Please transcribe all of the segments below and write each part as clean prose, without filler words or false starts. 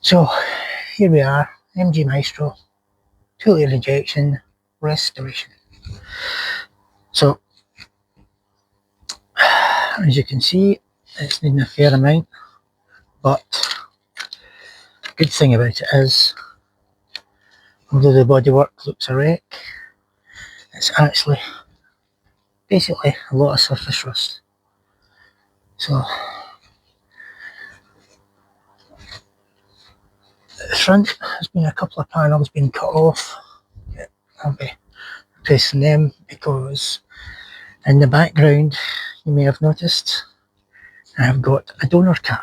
So here we are, MG Maestro, 2 litre injection restoration. So as you can see, it's needing a fair amount, but the good thing about it is, although the bodywork looks a wreck, it's actually basically a lot of surface rust. So at the front has been a couple of panels being cut off. I'll be replacing them because in the background you may have noticed I've got a donor car.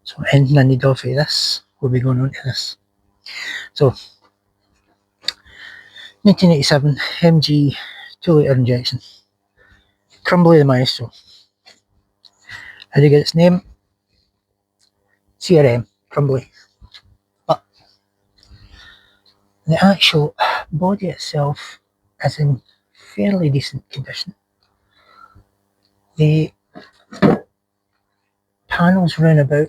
So anything I need off of this will be going on to this. So 1987 MG 2 litre injection. CRuMbly the Maestro. How do you get its name? CRuMbly. But the actual body itself is in fairly decent condition. The panels round about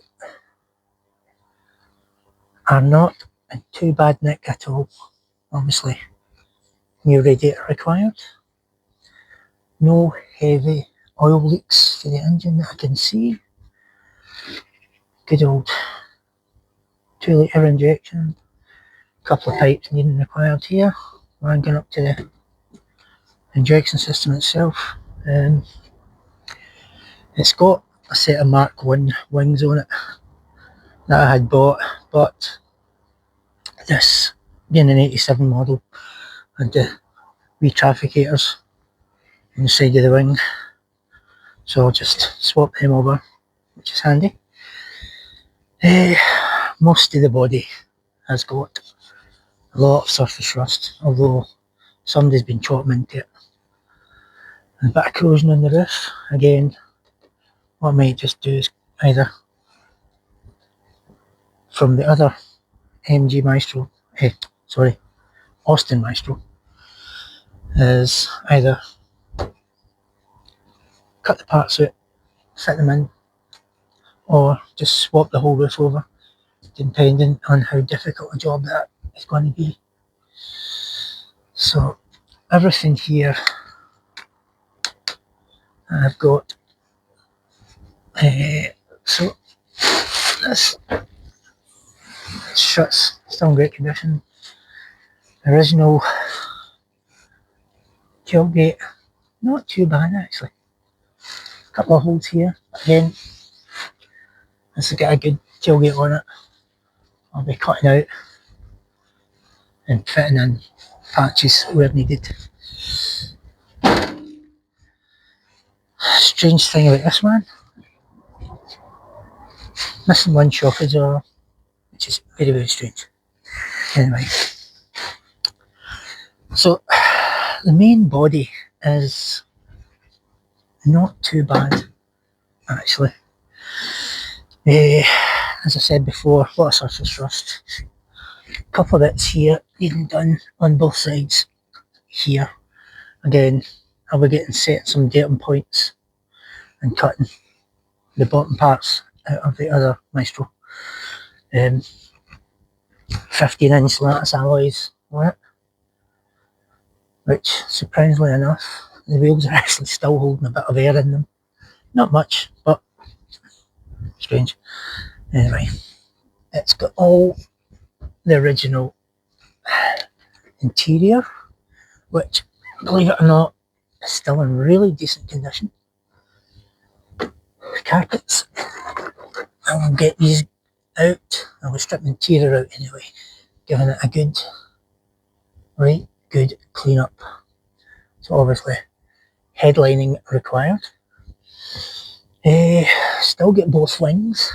are not in too bad nick at all. Obviously, new radiator required. No heavy oil leaks to the engine that I can see. Good old 2 litre injection. Couple of pipes needing required here. Going up to the injection system itself. It's got a set of Mark 1 wings on it that I had bought, but this being an 87 model had the wee trafficators on the side of the wing, so I'll just swap them over, which is handy. Most of the body has got a lot of surface rust, although somebody's been chopping into it. A bit of corrosion on the roof. Again, what I might just do is either from the other MG Maestro, Austin Maestro, is either cut the parts out, fit them in, or just swap the whole roof over, depending on how difficult a job that is going to be. So everything here I've got. So this shut's still in great condition. Original tailgate, not too bad actually. A couple of holes here. Again, this has got a good tailgate on it. I'll be cutting out and fitting in patches where needed. Strange thing about this one, missing one shock absorber, which is very, very strange. Anyway, so the main body is not too bad actually. As I said before, a lot of surface rust. A couple of bits here needing done on both sides here. Again, I'll be getting set some datum points and cutting the bottom parts out of the other Maestro. 15-inch lattice alloys on it, which surprisingly enough, the wheels are actually still holding a bit of air in them. Not much, but strange. Anyway, it's got all the original interior, which, believe it or not, is still in really decent condition. The carpets, I will get these out. I will strip the interior out anyway, giving it a good clean up. So obviously, headlining required. Still get both wings,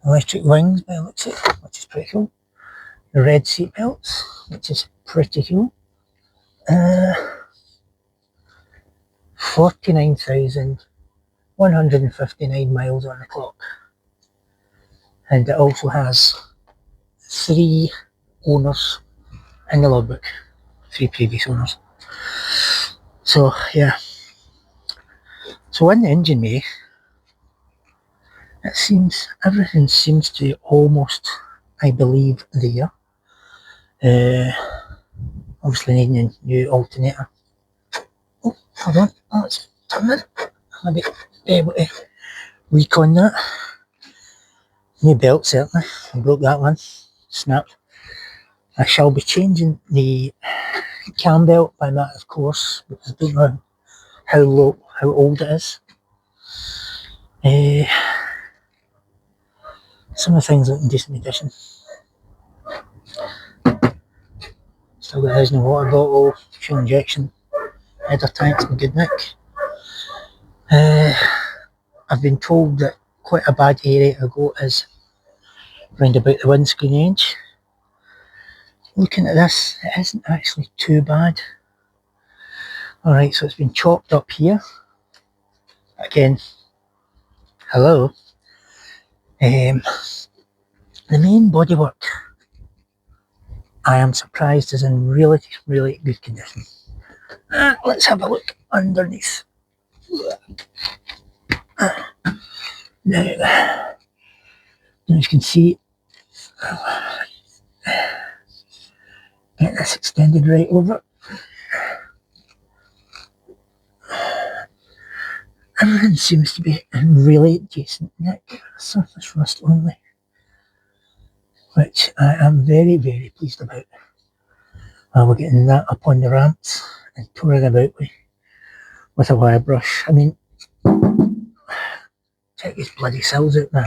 electric wings by the looks of it, which is pretty cool. The red seat belts, which is pretty cool. 49,159 miles on the clock, and it also has 3 owners in the logbook, 3 previous owners. So yeah, so in the engine bay It seems, everything seems to be almost, I believe, there. Obviously needing a new alternator. Oh, hold on, oh, it's turning. I'll be able to recon that. New belt, certainly. I broke that one. Snapped. I shall be changing the cam belt by that, of course, because I don't know how old it is. Some of the things look in decent condition. Still got his new water bottle, fuel injection, header tanks in good nick. I've been told that quite a bad area to go is round about the windscreen edge. Looking at this, it isn't actually too bad. Alright, so it's been chopped up here. Again, hello. The main bodywork, I am surprised, is in really, really good condition. Let's have a look underneath. Now, as you can see, get this extended right over. Everything seems to be in really decent nick, surface rust only, which I am very, very pleased about. We're getting that up on the ramps and touring about with a wire brush. I mean, check these bloody cells out now.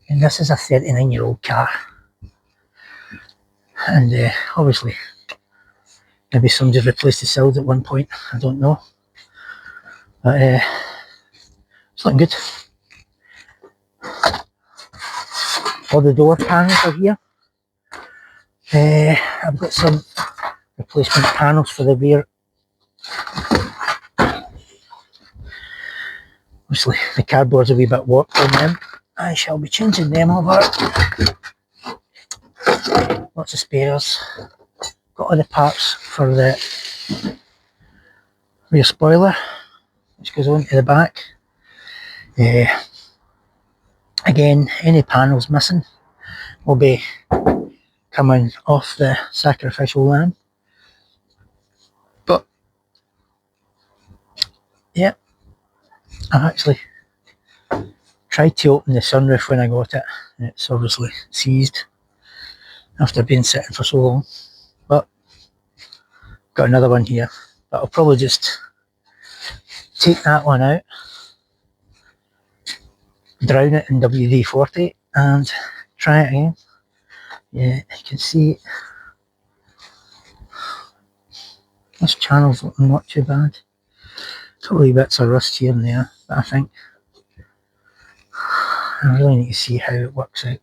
And this is a 39-year-old car. And obviously, maybe somebody's replaced the cells at one point, I don't know. But it's looking good. All the door panels are here. I've got some replacement panels for the rear. Obviously, the cardboard's a wee bit warped on them. I shall be changing them over. Lots of spares. Got all the parts for the rear spoiler, which goes on to the back. Again, any panels missing will be coming off the sacrificial lamb. But yeah, I actually tried to open the sunroof when I got it, and it's obviously seized after being sitting for so long. But got another one here, but I'll probably just take that one out, drown it in WD-40 and try it again. Yeah, you can see this channel's looking not too bad. A couple of bits of rust here and there, but I think I really need to see how it works out.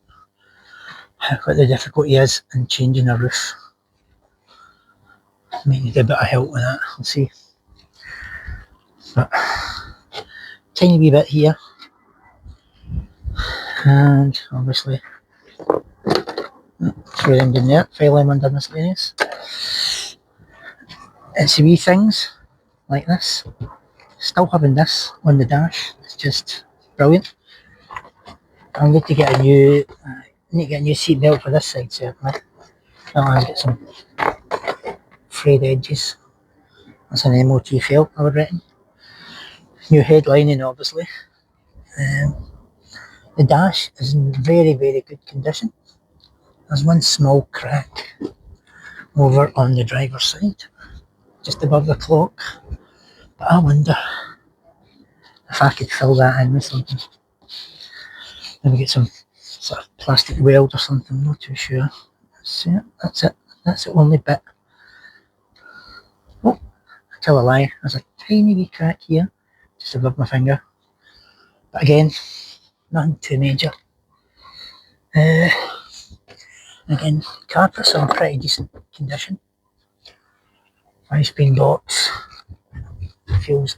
What the difficulty is in changing a roof. Might need a bit of help with that, we'll see. But tiny wee bit here. And obviously throw them down there, file them under miscellaneous. It's wee things like this. Still having this on the dash, it's just brilliant. I need to get a new seat belt for this side, certainly. I'll get some frayed edges. That's an MOT fail, I would reckon. New headlining, obviously. The dash is in very, very good condition. There's one small crack over on the driver's side, just above the clock. But I wonder if I could fill that in with something. Maybe get some sort of plastic weld or something, not too sure. See it? That's it. That's the only bit. Oh, I tell a lie. There's a tiny wee crack here, just above my finger. But again, nothing too major. Again, carpets are in pretty decent condition. 5-spin box. Feels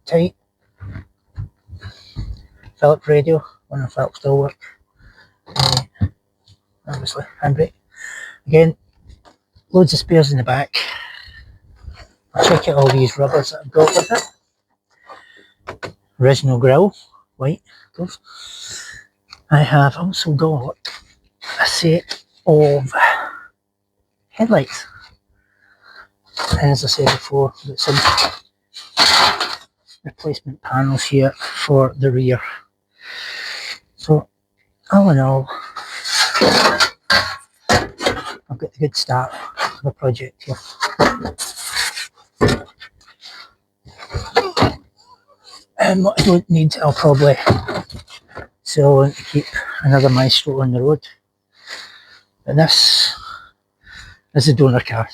tight. Phillips radio, one of Phillips still work. Obviously, handbrake. Again, loads of spares in the back. Check out all these rubbers that I've got with it. Original grille, white, of course. I have also got a set of headlights. And as I said before, got some replacement panels here for the rear. So all in all, I've got a good start of the project here. And what I don't need, I'll probably sell and keep another Maestro on the road. But this is a donor car.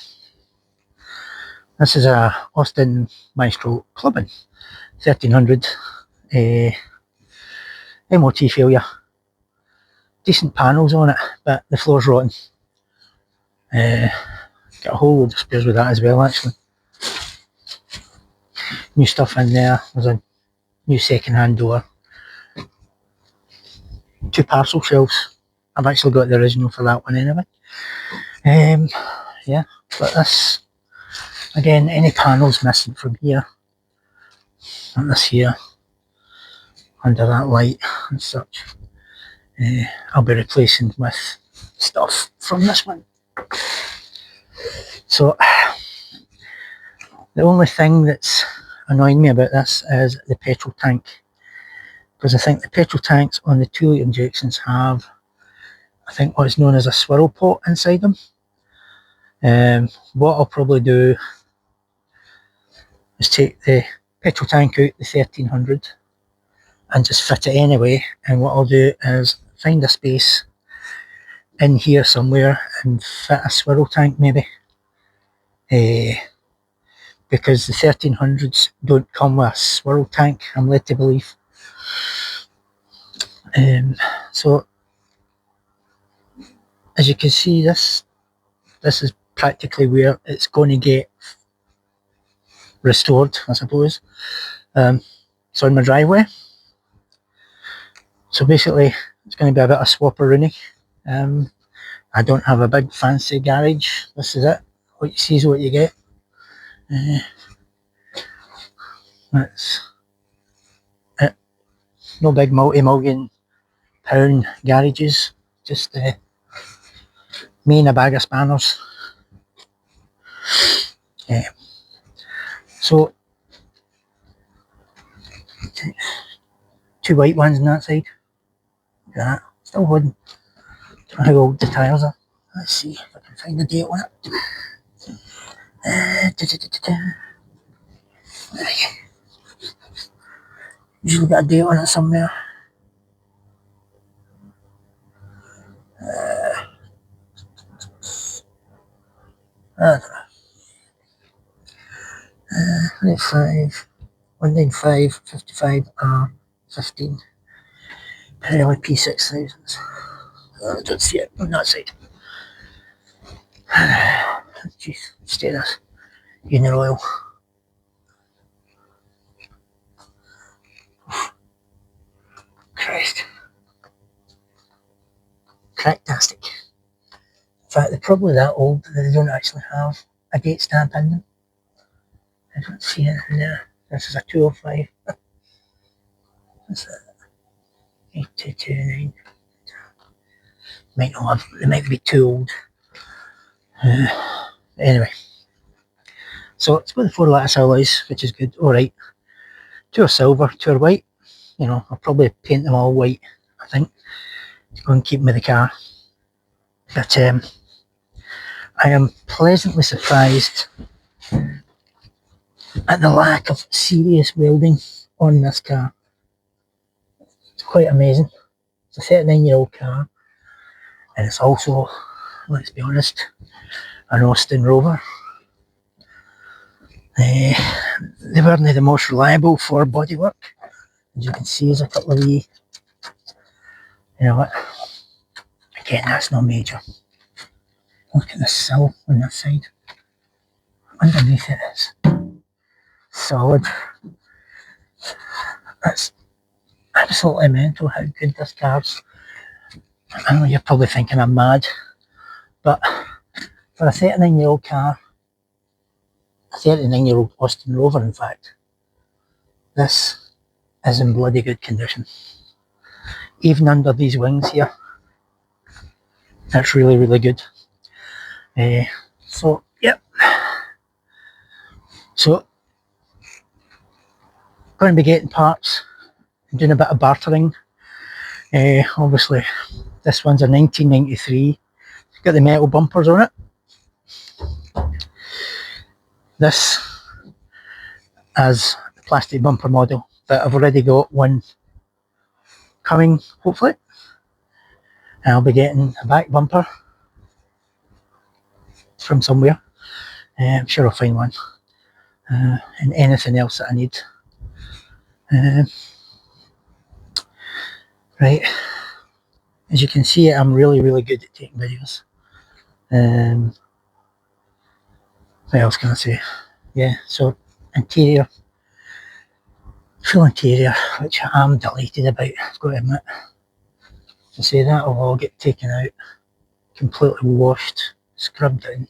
This is a Austin Maestro Clubbing 1300 MOT failure. Decent panels on it, but the floor's rotten. Got a whole load of spares with that as well, actually. New stuff in there. There's a new second-hand door. 2 parcel shelves. I've actually got the original for that one anyway. Yeah, but this, again, any panels missing from here, and this here, under that light and such, I'll be replacing with stuff from this one. So, the only thing that's annoying me about this is the petrol tank, because I think the petrol tanks on the 2 litre injections have, I think, what's known as a swirl pot inside them. What I'll probably do is take the petrol tank out, the 1300, and just fit it anyway. And what I'll do is find a space in here somewhere and fit a swirl tank maybe. Because the 1300s don't come with a swirl tank, I'm led to believe. So as you can see, this is practically where it's going to get restored, I suppose. It's on my driveway. So basically it's going to be a bit of swapperoonie. I don't have a big fancy garage. This is it. What you see is what you get. That's it. No big multi-million pound garages. Just me and a bag of spanners. So 2 white ones on that side. Look at that. Still holding. Don't know how old the tyres are. Let's see if I can find the date on it. Usually got a date on it somewhere. I don't know. 195 55 R15 Pirelli P6000s. I don't see it on that side. Jeez, stay this. Union oil. Christ. Cracktastic. In fact, they're probably that old that they don't actually have a date stamp in them. I don't see it in there. This is a 205. What's that? 8229. Might not have, they might be too old. Anyway. So it's got the 4 lattice alloys, which is good. Alright. 2 are silver, 2 are white. You know, I'll probably paint them all white, I think, to go and keep them with the car. But I am pleasantly surprised at the lack of serious welding on this car. It's quite amazing. It's a 39-year-old car, and it's also, let's be honest, an Austin Rover. They weren't the most reliable for bodywork. As you can see, there's a couple of wee, you know what, again, that's not major. Look at the sill on that side. Underneath it is solid. That's absolutely mental how good this car's. I know you're probably thinking I'm mad, but for a 39-year-old car, a 39-year-old Austin Rover, in fact. This is in bloody good condition. Even under these wings here, it's really, really good. So, yep. So, going to be getting parts, doing a bit of bartering. Obviously, this one's a 1993. It's got the metal bumpers on it. This is the plastic bumper model, but I've already got one coming, hopefully. And I'll be getting a back bumper from somewhere. I'm sure I'll find one. And anything else that I need. Right. As you can see, I'm really, really good at taking videos. What else can I say? Yeah, so interior. Full interior, which I'm delighted about, I've got to admit. To say that will all get taken out, completely washed, scrubbed in.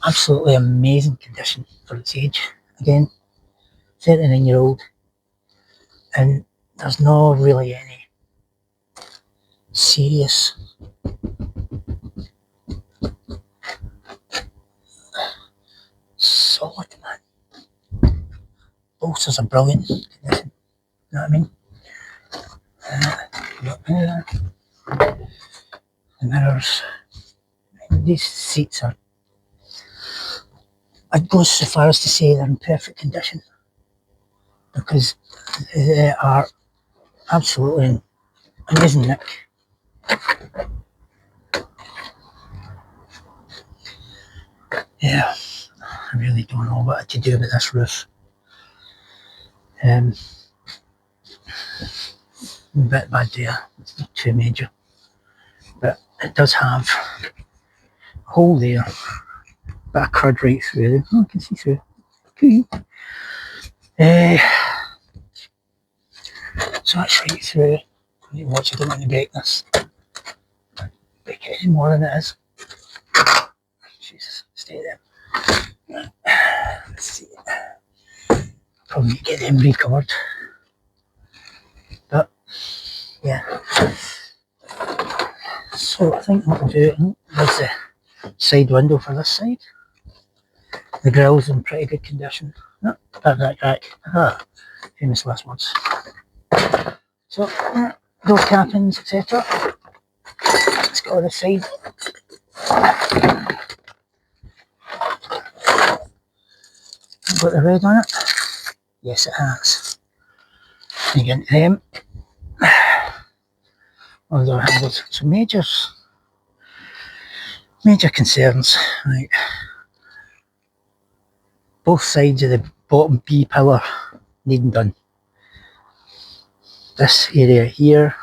Absolutely amazing condition for its age. Again, 39-year-old, and there's no really any serious solid, man. Bolsters are brilliant condition, you know what I mean? The mirrors. These seats are, I'd go so far as to say they're in perfect condition, because they are absolutely in amazing nick. Yeah, I really don't know what to do about this roof. A bit bad there, it's not too major, but it does have a hole there, bit of crud right through there. Oh, I can see through. Cool. So that's right through. Watch, I don't want to break this. Break it any more than it is. Jesus, stay there. Let's see. Probably need to get them recovered. But, yeah. So I think what we'll do is the side window for this side. The grill's in pretty good condition. Oh, bit of that crack. Famous last words. So, door cappings, etc. Let's go to the side. Got the red on it? Yes, it has. You get into them. On the other hand, there's some major concerns. Right. Both sides of the bottom B pillar needing done. This area here,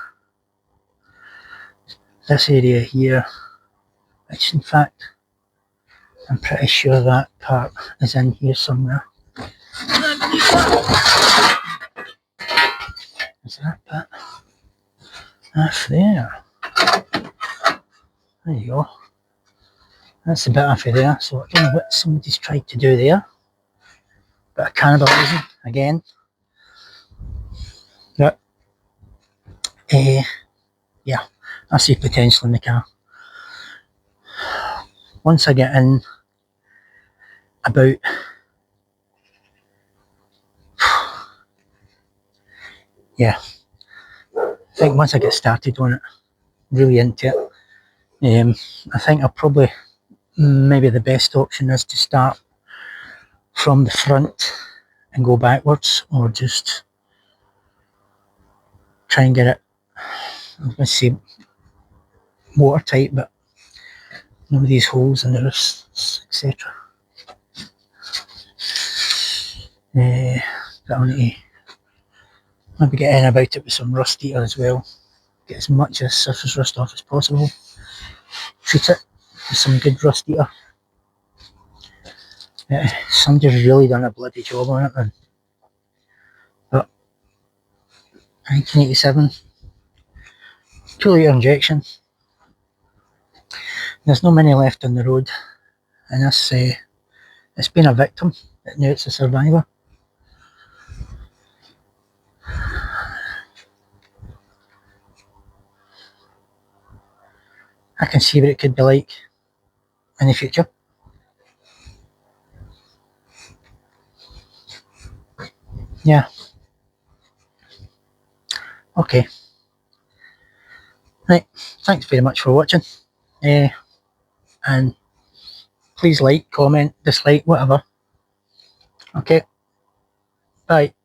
which in fact, I'm pretty sure that part is in here somewhere. Is that bit? That's there. There you go. That's the bit off of there. So I don't know what somebody's tried to do there. Bit of cannibalism again. But yeah, I see potential in the car. Once I get in about yeah, I think once I get started on it, really into it, I think I'll probably, maybe the best option is to start from the front and go backwards, or just try and get it, I was going to say watertight, but none of these holes in the roofs, etc. But I need to maybe get in about it with some rust eater as well. Get as much of the surface rust off as possible. Treat it with some good rust eater. Somebody's really done a bloody job on it, man. But 1987, 2-litre injection. There's no many left on the road in this It's been a victim, but now it's a survivor. I can see what it could be like in the future. Yeah. Okay. Right. Thanks very much for watching. And please like, comment, dislike, whatever. Okay. Bye.